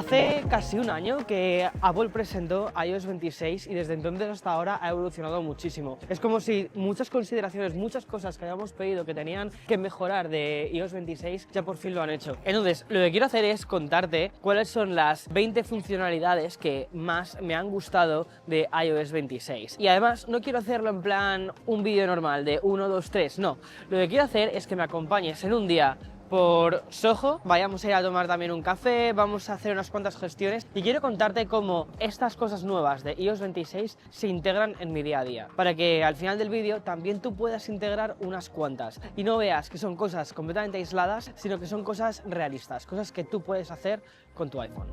Hace casi un año que Apple presentó iOS 26 y desde entonces hasta ahora ha evolucionado muchísimo. Es como si muchas consideraciones, muchas cosas que habíamos pedido que tenían que mejorar de iOS 26 ya por fin lo han hecho. Entonces, lo que quiero hacer es contarte cuáles son las 20 funcionalidades que más me han gustado de iOS 26. Y además no quiero hacerlo en plan un vídeo normal de 1, 2, 3, no. Lo que quiero hacer es que me acompañes en un día por Soho, vayamos a ir a tomar también un café, vamos a hacer unas cuantas gestiones y quiero contarte cómo estas cosas nuevas de iOS 26 se integran en mi día a día, para que al final del vídeo también tú puedas integrar unas cuantas y no veas que son cosas completamente aisladas, sino que son cosas realistas, cosas que tú puedes hacer con tu iPhone.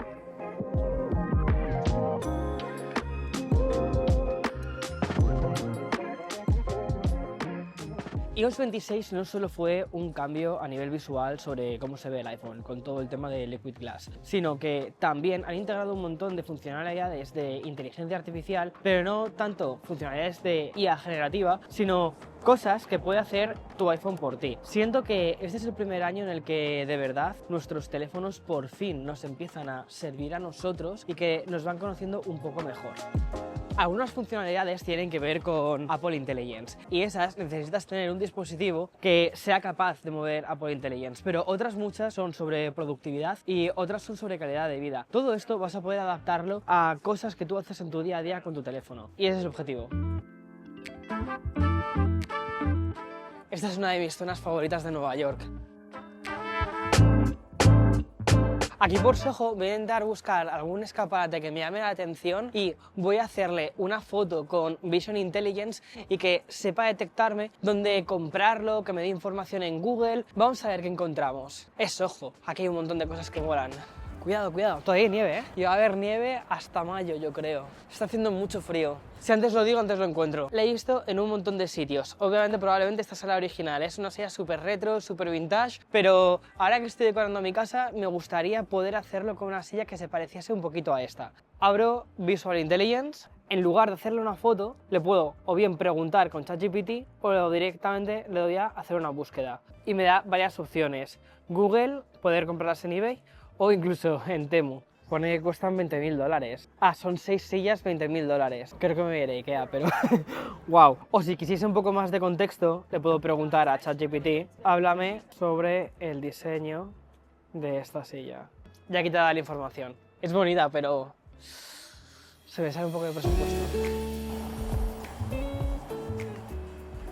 iOS 26 no solo fue un cambio a nivel visual sobre cómo se ve el iPhone con todo el tema de Liquid Glass, sino que también han integrado un montón de funcionalidades de inteligencia artificial, pero no tanto funcionalidades de IA generativa, sino cosas que puede hacer tu iPhone por ti. Siento que este es el primer año en el que de verdad nuestros teléfonos por fin nos empiezan a servir a nosotros y que nos van conociendo un poco mejor. Algunas funcionalidades tienen que ver con Apple Intelligence y esas necesitas tener un dispositivo que sea capaz de mover Apple Intelligence, pero otras muchas son sobre productividad y otras son sobre calidad de vida. Todo esto vas a poder adaptarlo a cosas que tú haces en tu día a día con tu teléfono y ese es el objetivo. Esta es una de mis zonas favoritas de Nueva York. Aquí por Soho voy a intentar buscar algún escaparate que me llame la atención y voy a hacerle una foto con Vision Intelligence y que sepa detectarme dónde comprarlo, que me dé información en Google. Vamos a ver qué encontramos. Es Soho, aquí hay un montón de cosas que molan. Cuidado, cuidado, todavía hay nieve, ¿eh? Y va a haber nieve hasta mayo, yo creo. Está haciendo mucho frío. Si antes lo digo, antes lo encuentro. La he visto en un montón de sitios. Obviamente, probablemente esta sea la original. Es una silla súper retro, súper vintage, pero ahora que estoy decorando mi casa, me gustaría poder hacerlo con una silla que se pareciese un poquito a esta. Abro Visual Intelligence. En lugar de hacerle una foto, le puedo o bien preguntar con ChatGPT o directamente le doy a hacer una búsqueda. Y me da varias opciones. Google, poder comprarlas en eBay, o incluso en Temu. Pone que cuestan $20.000. Ah, son 6 sillas, $20.000. Creo que me iré a Ikea, pero wow. O si quisiese un poco más de contexto, le puedo preguntar a ChatGPT, háblame sobre el diseño de esta silla. Ya aquí te da la información. Es bonita, pero se me sale un poco de presupuesto.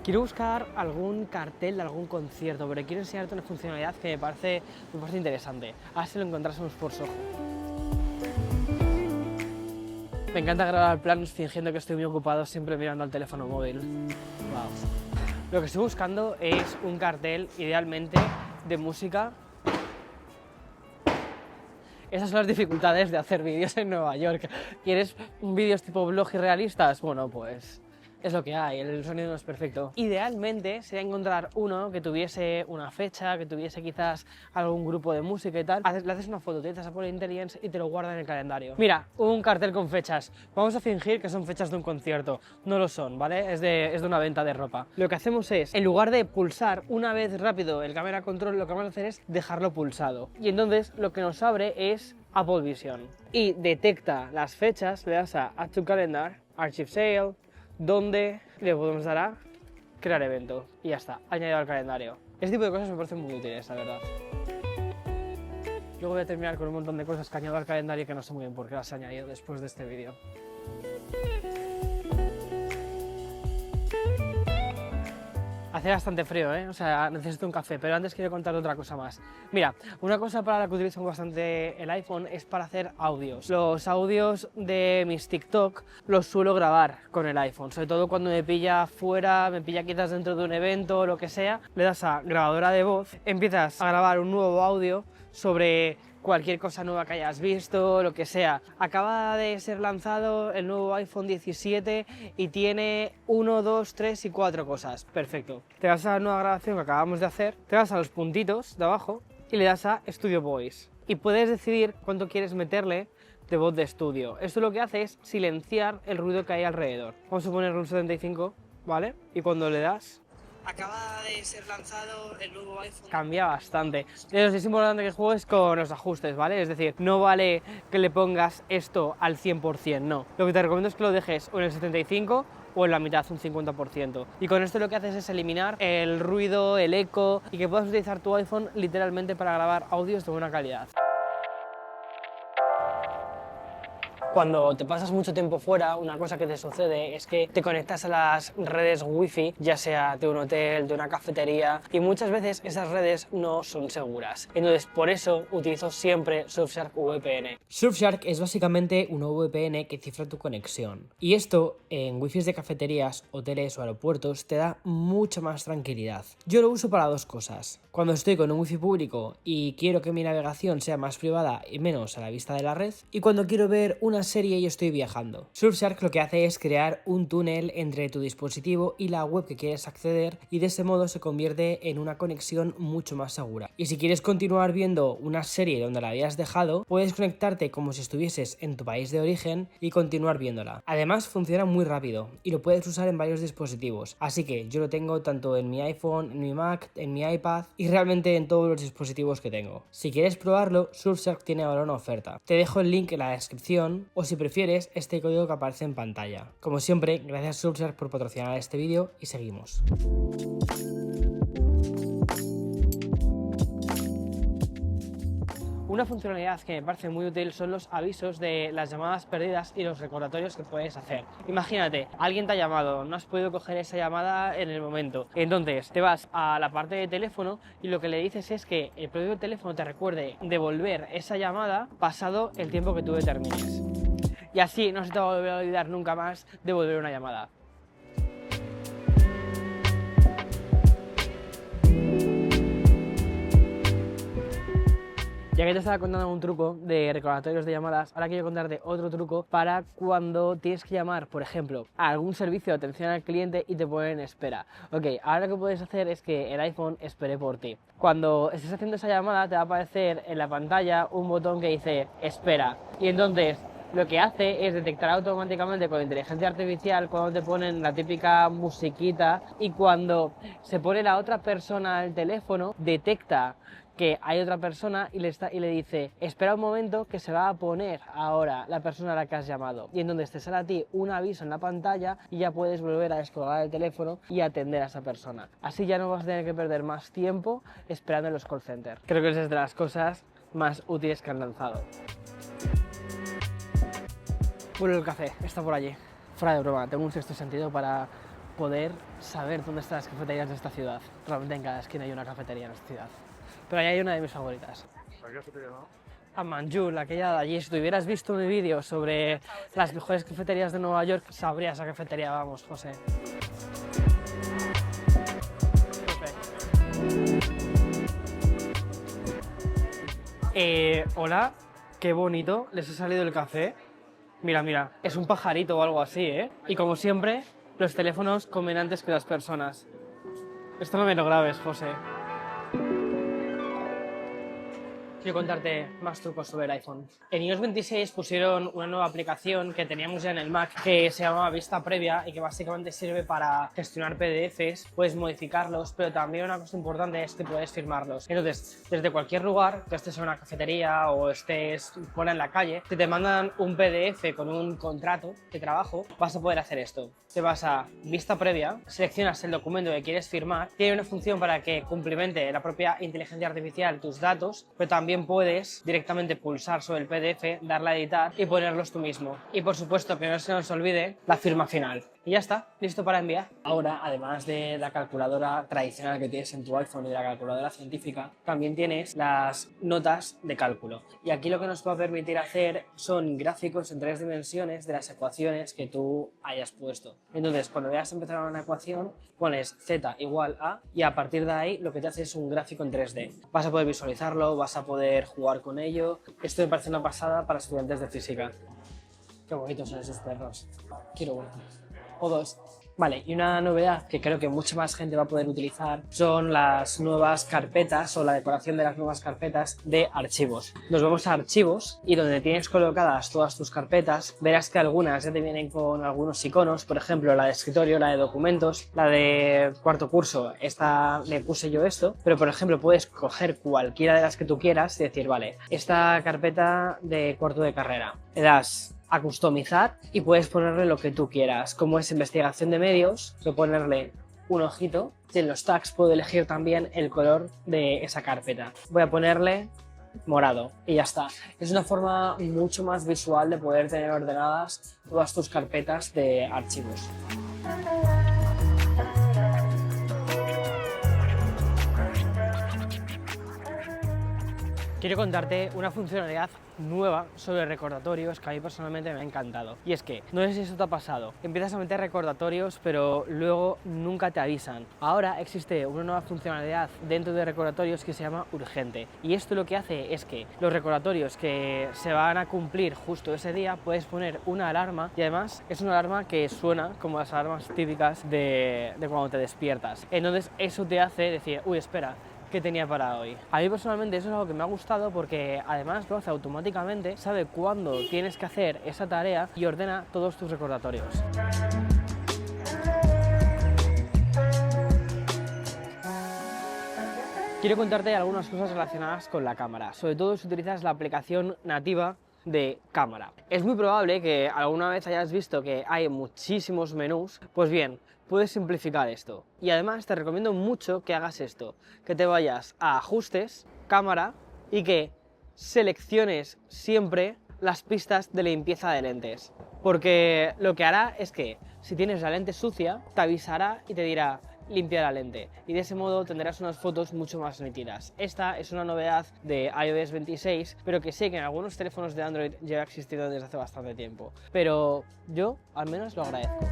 Quiero buscar algún cartel de algún concierto, pero quiero enseñarte una funcionalidad que me parece interesante. A ver si lo encontrásemos por Soho. Me encanta grabar planos fingiendo que estoy muy ocupado, siempre mirando al teléfono móvil. Wow. Lo que estoy buscando es un cartel, idealmente, de música. Esas son las dificultades de hacer vídeos en Nueva York. ¿Quieres vídeos tipo blog y realistas? Bueno, pues es lo que hay, el sonido no es perfecto. Idealmente sería encontrar uno que tuviese una fecha, que tuviese quizás algún grupo de música y tal. Le haces una foto, utilizas Apple Intelligence y te lo guarda en el calendario. Mira, un cartel con fechas. Vamos a fingir que son fechas de un concierto. No lo son, ¿vale? Es de una venta de ropa. Lo que hacemos es, en lugar de pulsar una vez rápido el cámara control, lo que vamos a hacer es dejarlo pulsado. Y entonces lo que nos abre es Apple Vision. Y detecta las fechas, le das a Add to Calendar, Archive Sale, donde le podemos dar a crear evento y ya está, añadido al calendario. Este tipo de cosas me parecen muy útiles, la verdad. Luego voy a terminar con un montón de cosas que añado al calendario que no sé muy bien por qué las he añadido después de este vídeo. Hace bastante frío, ¿eh? O sea, necesito un café, pero antes quiero contar otra cosa más. Mira, una cosa para la que utilizo bastante el iPhone es para hacer audios. Los audios de mis TikTok los suelo grabar con el iPhone, sobre todo cuando me pilla fuera, me pilla quizás dentro de un evento o lo que sea, le das a grabadora de voz, empiezas a grabar un nuevo audio sobre cualquier cosa nueva que hayas visto, lo que sea. Acaba de ser lanzado el nuevo iPhone 17 y tiene 1, 2, 3 y 4 cosas. Perfecto. Te vas a la nueva grabación que acabamos de hacer, te vas a los puntitos de abajo y le das a Studio Voice. Y puedes decidir cuánto quieres meterle de voz de estudio. Esto lo que hace es silenciar el ruido que hay alrededor. Vamos a ponerle un 75, ¿vale? Y cuando le das, acaba de ser lanzado el nuevo iPhone. Cambia bastante. Entonces es importante que juegues con los ajustes, ¿vale? Es decir, no vale que le pongas esto al 100%, no. Lo que te recomiendo es que lo dejes o en el 75% o en la mitad, un 50%. Y con esto lo que haces es eliminar el ruido, el eco y que puedas utilizar tu iPhone literalmente para grabar audios de buena calidad. Cuando te pasas mucho tiempo fuera, una cosa que te sucede es que te conectas a las redes wifi, ya sea de un hotel, de una cafetería, y muchas veces esas redes no son seguras. Entonces, por eso utilizo siempre Surfshark VPN. Surfshark es básicamente una VPN que cifra tu conexión. Y esto, en wifi de cafeterías, hoteles o aeropuertos, te da mucha más tranquilidad. Yo lo uso para dos cosas. Cuando estoy con un wifi público y quiero que mi navegación sea más privada y menos a la vista de la red, y cuando quiero ver una serie y estoy viajando. Surfshark lo que hace es crear un túnel entre tu dispositivo y la web que quieres acceder, y de ese modo se convierte en una conexión mucho más segura. Y si quieres continuar viendo una serie donde la habías dejado, puedes conectarte como si estuvieses en tu país de origen y continuar viéndola. Además funciona muy rápido y lo puedes usar en varios dispositivos, así que yo lo tengo tanto en mi iPhone, en mi Mac, en mi iPad y realmente en todos los dispositivos que tengo. Si quieres probarlo, Surfshark tiene ahora una oferta. Te dejo el link en la descripción, o si prefieres, este código que aparece en pantalla. Como siempre, gracias Surfshark por patrocinar este vídeo y seguimos. Una funcionalidad que me parece muy útil son los avisos de las llamadas perdidas y los recordatorios que puedes hacer. Imagínate, alguien te ha llamado, no has podido coger esa llamada en el momento. Entonces te vas a la parte de teléfono y lo que le dices es que el propio teléfono te recuerde devolver esa llamada pasado el tiempo que tú determines. Y así no se te va a volver a olvidar nunca más devolver una llamada. Ya que te estaba contando un truco de recordatorios de llamadas, ahora quiero contarte otro truco para cuando tienes que llamar, por ejemplo, a algún servicio de atención al cliente y te ponen en espera. Ok, ahora lo que puedes hacer es que el iPhone espere por ti. Cuando estés haciendo esa llamada te va a aparecer en la pantalla un botón que dice espera, y entonces lo que hace es detectar automáticamente con inteligencia artificial cuando te ponen la típica musiquita, y cuando se pone la otra persona al teléfono detecta que hay otra persona y le dice espera un momento que se va a poner ahora la persona a la que has llamado, y entonces te sale a ti un aviso en la pantalla y ya puedes volver a descolgar el teléfono y atender a esa persona. Así ya no vas a tener que perder más tiempo esperando en los call centers. Creo que esa es de las cosas más útiles que han lanzado. Bueno, el café está por allí. Fuera de broma, tengo un sexto sentido para poder saber dónde están las cafeterías de esta ciudad. Realmente en cada esquina hay una cafetería en esta ciudad. Pero ahí hay una de mis favoritas. ¿A qué cafetería, no? A Manjul, aquella de allí. Si tú hubieras visto mi vídeo sobre las mejores cafeterías de Nueva York, sabrías a qué cafetería vamos, José. Hola, qué bonito les ha salido el café. Mira, mira, es un pajarito o algo así, ¿eh? Y como siempre, los teléfonos comen antes que las personas. Esto no me lo grabes, José. Quiero contarte más trucos sobre el iPhone. En iOS 26 pusieron una nueva aplicación que teníamos ya en el Mac que se llama Vista Previa y que básicamente sirve para gestionar PDFs, puedes modificarlos, pero también una cosa importante es que puedes firmarlos. Entonces, desde cualquier lugar, que estés en una cafetería o estés fuera en la calle, si te mandan un PDF con un contrato de trabajo, vas a poder hacer esto. Te vas a Vista Previa, seleccionas el documento que quieres firmar, tiene una función para que cumplimente la propia inteligencia artificial tus datos, pero también puedes directamente pulsar sobre el PDF, darle a editar y ponerlos tú mismo. Y por supuesto que no se nos olvide la firma final. Y ya está, listo para enviar. Ahora, además de la calculadora tradicional que tienes en tu iPhone y de la calculadora científica, también tienes las notas de cálculo. Y aquí lo que nos va a permitir hacer son gráficos en 3 dimensiones de las ecuaciones que tú hayas puesto. Entonces, cuando veas empezar una ecuación, pones z igual a, y a partir de ahí lo que te hace es un gráfico en 3D. Vas a poder visualizarlo, vas a poder jugar con ello. Esto me parece una pasada para estudiantes de física. Qué bonitos son esos perros. Quiero uno. O dos. Vale, y una novedad que creo que mucha más gente va a poder utilizar son las nuevas carpetas o la decoración de las nuevas carpetas de archivos. Nos vamos a archivos y donde tienes colocadas todas tus carpetas, verás que algunas ya te vienen con algunos iconos, por ejemplo la de escritorio, la de documentos, la de cuarto curso, esta le puse yo esto, pero por ejemplo puedes coger cualquiera de las que tú quieras y decir, vale, esta carpeta de cuarto de carrera, le das a customizar y puedes ponerle lo que tú quieras. Como es investigación de medios, puedo ponerle un ojito y en los tags puedo elegir también el color de esa carpeta. Voy a ponerle morado y ya está. Es una forma mucho más visual de poder tener ordenadas todas tus carpetas de archivos. Quiero contarte una funcionalidad nueva sobre recordatorios que a mí personalmente me ha encantado. Y es que, no sé si eso te ha pasado, empiezas a meter recordatorios pero luego nunca te avisan. Ahora existe una nueva funcionalidad dentro de recordatorios que se llama urgente. Y esto lo que hace es que los recordatorios que se van a cumplir justo ese día puedes poner una alarma y además es una alarma que suena como las alarmas típicas de cuando te despiertas. Entonces eso te hace decir, uy, espera, que tenía para hoy. A mí personalmente eso es algo que me ha gustado porque además lo hace automáticamente, sabe cuándo tienes que hacer esa tarea y ordena todos tus recordatorios. Quiero contarte algunas cosas relacionadas con la cámara, sobre todo si utilizas la aplicación nativa de cámara. Es muy probable que alguna vez hayas visto que hay muchísimos menús, pues bien, puedes simplificar esto. Y además te recomiendo mucho que hagas esto, que te vayas a ajustes, cámara y que selecciones siempre las pistas de limpieza de lentes. Porque lo que hará es que si tienes la lente sucia, te avisará y te dirá limpia la lente y de ese modo tendrás unas fotos mucho más nítidas. Esta es una novedad de iOS 26, pero que sé que en algunos teléfonos de Android lleva existiendo desde hace bastante tiempo. Pero yo al menos lo agradezco.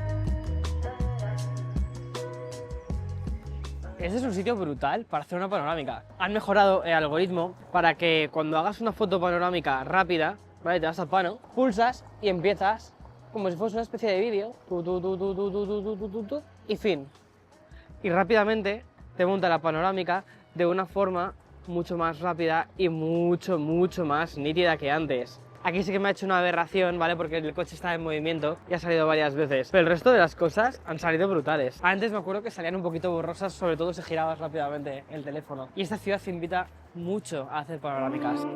Este es un sitio brutal para hacer una panorámica. Han mejorado el algoritmo para que cuando hagas una foto panorámica rápida, ¿vale? Te vas a pano, pulsas y empiezas como si fuese una especie de vídeo, y fin. Y rápidamente te monta la panorámica de una forma mucho más rápida y mucho más nítida que antes. Aquí sí que me ha hecho una aberración, ¿vale? Porque el coche está en movimiento y ha salido varias veces. Pero el resto de las cosas han salido brutales. Antes me acuerdo que salían un poquito borrosas, sobre todo si girabas rápidamente el teléfono. Y esta ciudad invita mucho a hacer panorámicas.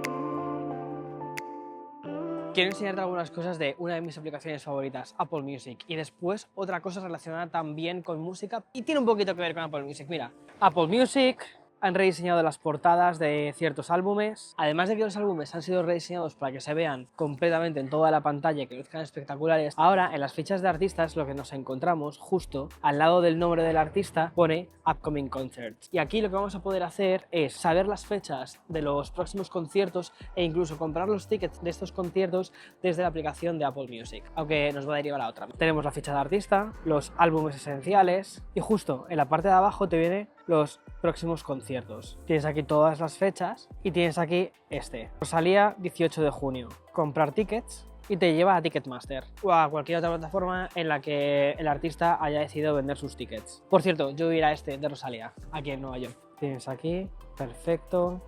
Quiero enseñarte algunas cosas de una de mis aplicaciones favoritas, Apple Music, y después otra cosa relacionada también con música y tiene un poquito que ver con Apple Music. Mira, Apple Music han rediseñado las portadas de ciertos álbumes, además de que los álbumes han sido rediseñados para que se vean completamente en toda la pantalla y que luzcan espectaculares. Ahora en las fichas de artistas lo que nos encontramos justo al lado del nombre del artista pone Upcoming Concerts, y aquí lo que vamos a poder hacer es saber las fechas de los próximos conciertos e incluso comprar los tickets de estos conciertos desde la aplicación de Apple Music, aunque nos va a derivar a otra. Tenemos la ficha de artista, los álbumes esenciales y justo en la parte de abajo te viene los próximos conciertos. Tienes aquí todas las fechas y tienes aquí este. Rosalía, 18 de junio. Comprar tickets y te lleva a Ticketmaster o a cualquier otra plataforma en la que el artista haya decidido vender sus tickets. Por cierto, yo voy a ir a este de Rosalía, aquí en Nueva York. Tienes aquí, perfecto.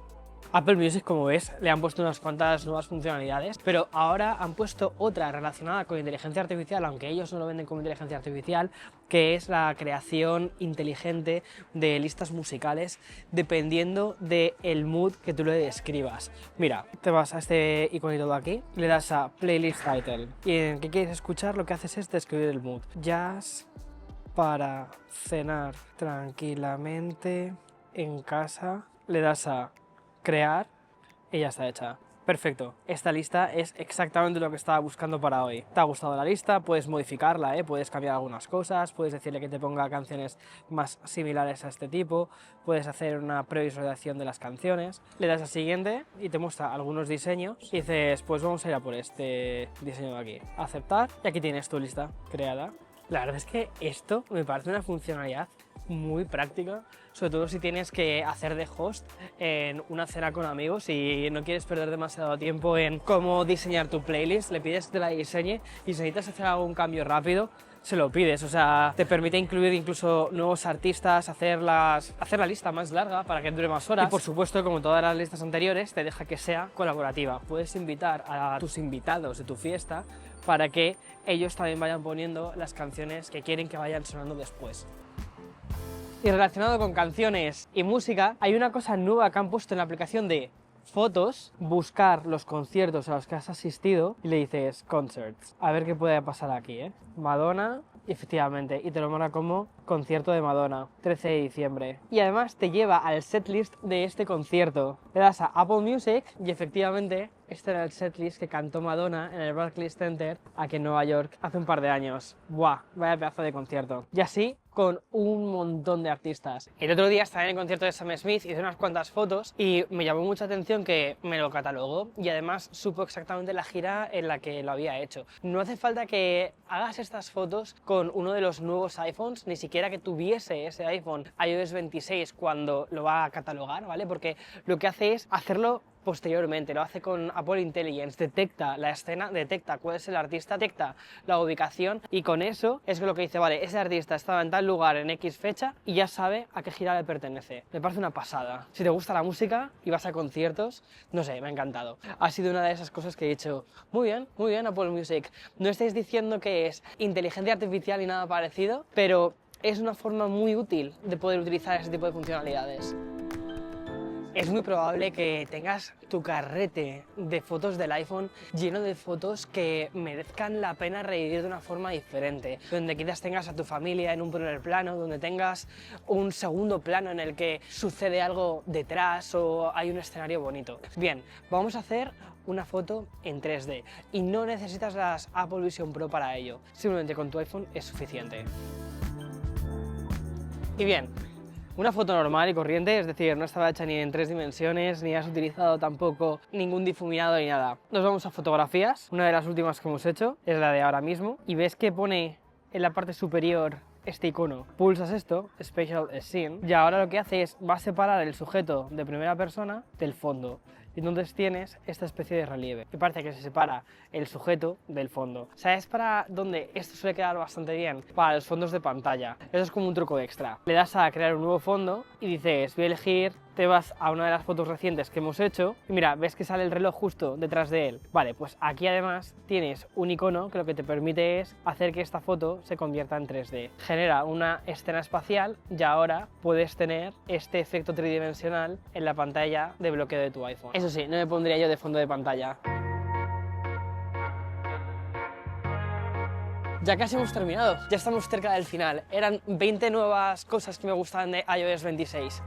Apple Music, como ves, le han puesto unas cuantas nuevas funcionalidades, pero ahora han puesto otra relacionada con inteligencia artificial, aunque ellos no lo venden como inteligencia artificial, que es la creación inteligente de listas musicales dependiendo del mood que tú le describas. Mira, te vas a este iconito de aquí, le das a Playlist Title y en qué quieres escuchar lo que haces es describir el mood. Jazz para cenar tranquilamente en casa, le das a crear y ya está hecha. Perfecto, esta lista es exactamente lo que estaba buscando para hoy. ¿Te ha gustado la lista? Puedes modificarla, puedes cambiar algunas cosas, puedes decirle que te ponga canciones más similares a este tipo, puedes hacer una previsualización de las canciones, le das a siguiente y te muestra algunos diseños y dices, pues vamos a ir a por este diseño de aquí, aceptar, y aquí tienes tu lista creada. La verdad es que esto me parece una funcionalidad muy práctica, sobre todo si tienes que hacer de host en una cena con amigos y no quieres perder demasiado tiempo en cómo diseñar tu playlist, le pides que te la diseñe y si necesitas hacer algún cambio rápido, se lo pides. O sea, te permite incluir incluso nuevos artistas, hacer la lista más larga para que dure más horas. Y por supuesto, como todas las listas anteriores, te deja que sea colaborativa. Puedes invitar a tus invitados de tu fiesta para que ellos también vayan poniendo las canciones que quieren que vayan sonando después. Y relacionado con canciones y música, hay una cosa nueva que han puesto en la aplicación de fotos, buscar los conciertos a los que has asistido y le dices concerts. A ver qué puede pasar aquí, ¿eh? Madonna, efectivamente, y te lo marca como concierto de Madonna, 13 de diciembre. Y además te lleva al setlist de este concierto. Le das a Apple Music y efectivamente este era el setlist que cantó Madonna en el Barclays Center aquí en Nueva York hace un par de años. ¡Buah! Vaya pedazo de concierto. Y así con un montón de artistas. El otro día estaba en el concierto de Sam Smith, hice unas cuantas fotos y me llamó mucha atención que me lo catalogó y además supo exactamente la gira en la que lo había hecho. No hace falta que hagas estas fotos con uno de los nuevos iPhones, ni siquiera que tuviese ese iPhone iOS 26 cuando lo va a catalogar, ¿vale? Porque lo que hace es hacerlo posteriormente, lo hace con Apple Intelligence, detecta la escena, detecta cuál es el artista, detecta la ubicación y con eso es lo que dice, vale, ese artista estaba en tal lugar en X fecha y ya sabe a qué gira le pertenece. Me parece una pasada. Si te gusta la música y vas a conciertos, no sé, me ha encantado. Ha sido una de esas cosas que he dicho, muy bien Apple Music. No estáis diciendo que es inteligencia artificial y nada parecido, pero es una forma muy útil de poder utilizar ese tipo de funcionalidades. Es muy probable que tengas tu carrete de fotos del iPhone lleno de fotos que merezcan la pena revivir de una forma diferente, donde quizás tengas a tu familia en un primer plano, donde tengas un segundo plano en el que sucede algo detrás o hay un escenario bonito. Bien, vamos a hacer una foto en 3D y no necesitas las Apple Vision Pro para ello, simplemente con tu iPhone es suficiente. Y bien, una foto normal y corriente, es decir, no estaba hecha ni en 3 dimensiones, ni has utilizado tampoco ningún difuminado ni nada. Nos vamos a fotografías, una de las últimas que hemos hecho es la de ahora mismo, y ves que pone en la parte superior este icono. Pulsas esto, Special Scene, y ahora lo que hace es, va a separar el sujeto de primera persona del fondo. Y entonces tienes esta especie de relieve, que parece que se separa el sujeto del fondo. ¿Sabes para dónde esto suele quedar bastante bien? Para los fondos de pantalla. Eso es como un truco extra. Le das a crear un nuevo fondo y dices, voy a elegir, te vas a una de las fotos recientes que hemos hecho y mira, ves que sale el reloj justo detrás de él. Vale, pues aquí además tienes un icono que lo que te permite es hacer que esta foto se convierta en 3D. Genera una escena espacial y ahora puedes tener este efecto tridimensional en la pantalla de bloqueo de tu iPhone. Eso sí, no me pondría yo de fondo de pantalla. Ya casi hemos terminado, ya estamos cerca del final. Eran 20 nuevas cosas que me gustaban de iOS 26.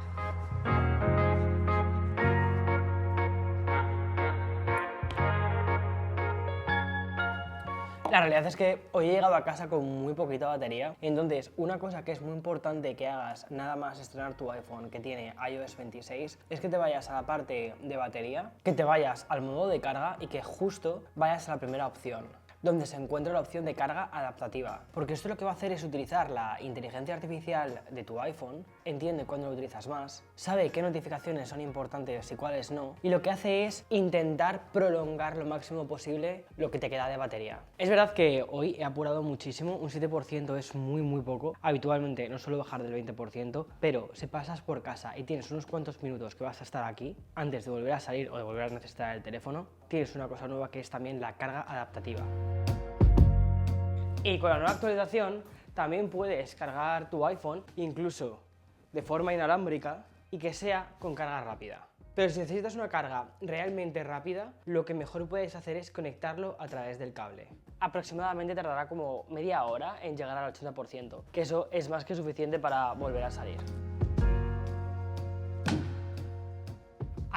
La realidad es que hoy he llegado a casa con muy poquita batería, entonces una cosa que es muy importante que hagas nada más estrenar tu iPhone que tiene iOS 26 es que te vayas a la parte de batería, que te vayas al modo de carga y que justo vayas a la primera opción, donde se encuentra la opción de carga adaptativa. Porque esto lo que va a hacer es utilizar la inteligencia artificial de tu iPhone, entiende cuándo lo utilizas más, sabe qué notificaciones son importantes y cuáles no, y lo que hace es intentar prolongar lo máximo posible lo que te queda de batería. Es verdad que hoy he apurado muchísimo, un 7% es muy poco, habitualmente no suelo bajar del 20%, pero si pasas por casa y tienes unos cuantos minutos que vas a estar aquí, antes de volver a salir o de volver a necesitar el teléfono, tienes una cosa nueva que es también la carga adaptativa. Y con la nueva actualización también puedes cargar tu iPhone incluso de forma inalámbrica y que sea con carga rápida. Pero si necesitas una carga realmente rápida, lo que mejor puedes hacer es conectarlo a través del cable. Aproximadamente tardará como media hora en llegar al 80%, que eso es más que suficiente para volver a salir.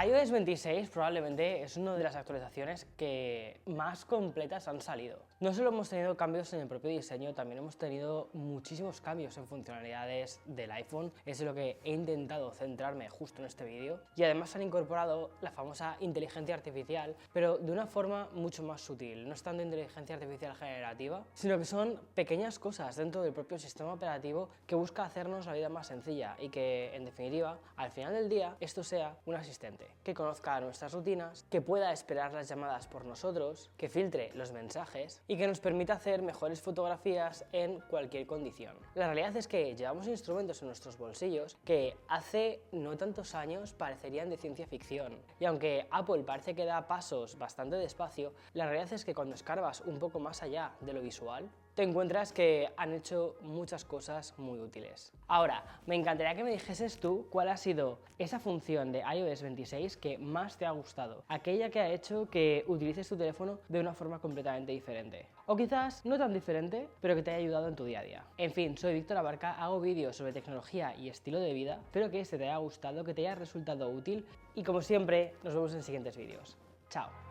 iOS 26 probablemente es una de las actualizaciones que más completas han salido. No solo hemos tenido cambios en el propio diseño, también hemos tenido muchísimos cambios en funcionalidades del iPhone. Es en lo que he intentado centrarme justo en este vídeo. Y además han incorporado la famosa inteligencia artificial, pero de una forma mucho más sutil. No es tanto inteligencia artificial generativa, sino que son pequeñas cosas dentro del propio sistema operativo que busca hacernos la vida más sencilla y que, en definitiva, al final del día, esto sea un asistente que conozca nuestras rutinas, que pueda esperar las llamadas por nosotros, que filtre los mensajes y que nos permite hacer mejores fotografías en cualquier condición. La realidad es que llevamos instrumentos en nuestros bolsillos que hace no tantos años parecerían de ciencia ficción. Y aunque Apple parece que da pasos bastante despacio, la realidad es que cuando escarbas un poco más allá de lo visual, te encuentras que han hecho muchas cosas muy útiles. Ahora, me encantaría que me dijeses tú cuál ha sido esa función de iOS 26 que más te ha gustado, aquella que ha hecho que utilices tu teléfono de una forma completamente diferente. O quizás no tan diferente, pero que te haya ayudado en tu día a día. En fin, soy Víctor Abarca, hago vídeos sobre tecnología y estilo de vida, espero que este te haya gustado, que te haya resultado útil y como siempre, nos vemos en siguientes vídeos. Chao.